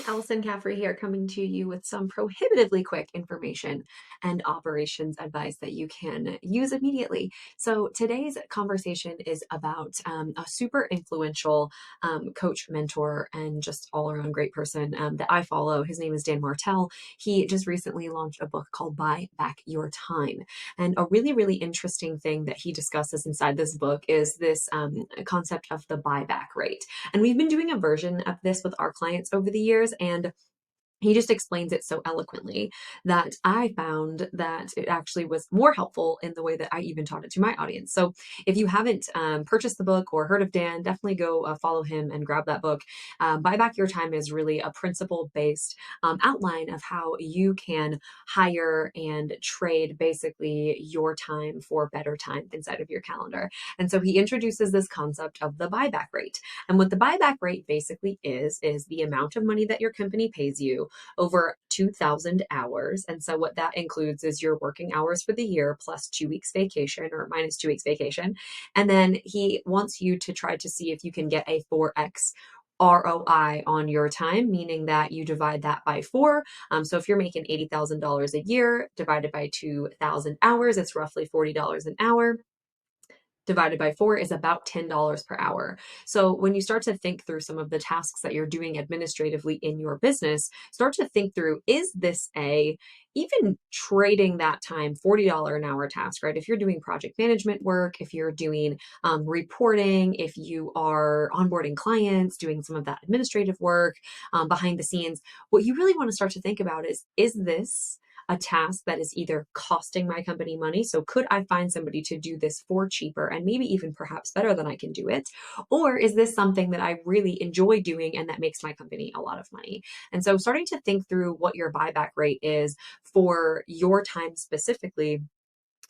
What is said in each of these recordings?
Allison Caffrey here, coming to you with some prohibitively quick information and operations advice that you can use immediately. So, today's conversation is about a super influential coach, mentor, and just all around great person that I follow. His name is Dan Martell. He just recently launched a book called Buy Back Your Time. And a really, really interesting thing that he discusses inside this book is this concept of the buyback rate. And we've been doing a version of this with our clients over the years. And he just explains it so eloquently that I found that it actually was more helpful in the way that I even taught it to my audience. So if you haven't purchased the book or heard of Dan, definitely go follow him and grab that book. Buy Back Your Time is really a principle based outline of how you can hire and trade basically your time for better time inside of your calendar. And so he introduces this concept of the buyback rate. And what the buyback rate basically is the amount of money that your company pays you over 2,000 hours. And so what that includes is your working hours for the year plus 2 weeks vacation or minus 2 weeks vacation. And then he wants you to try to see if you can get a 4x ROI on your time, meaning that you divide that by four. So if you're making $80,000 a year divided by 2,000 hours, it's roughly $40 an hour divided by four is about $10 per hour. So when you start to think through some of the tasks that you're doing administratively in your business, start to think through, is this even trading that time, $40 an hour task, right? If you're doing project management work, if you're doing reporting, if you are onboarding clients, doing some of that administrative work behind the scenes, what you really want to start to think about is this a task that is either costing my company money? So could I find somebody to do this for cheaper and maybe even perhaps better than I can do it? Or is this something that I really enjoy doing and that makes my company a lot of money? And so starting to think through what your buyback rate is for your time specifically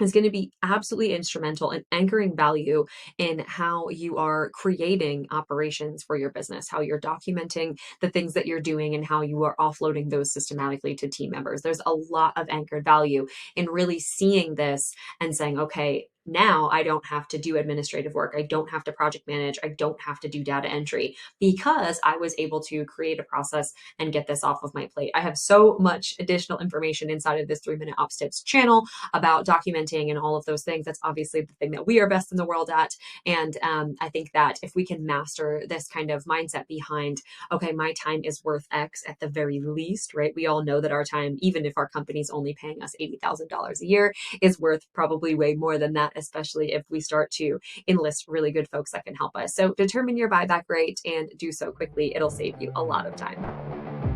is going to be absolutely instrumental in anchoring value in how you are creating operations for your business, how you're documenting the things that you're doing, and how you are offloading those systematically to team members. There's a lot of anchored value in really seeing this and saying, okay, now I don't have to do administrative work. I don't have to project manage. I don't have to do data entry because I was able to create a process and get this off of my plate. I have so much additional information inside of this 3 Minute Ops Tips channel about documenting and all of those things. That's obviously the thing that we are best in the world at. And I think that if we can master this kind of mindset behind, okay, my time is worth X at the very least, right? We all know that our time, even if our company's only paying us $80,000 a year, is worth probably way more than that, especially if we start to enlist really good folks that can help us. So determine your buyback rate and do so quickly. It'll save you a lot of time.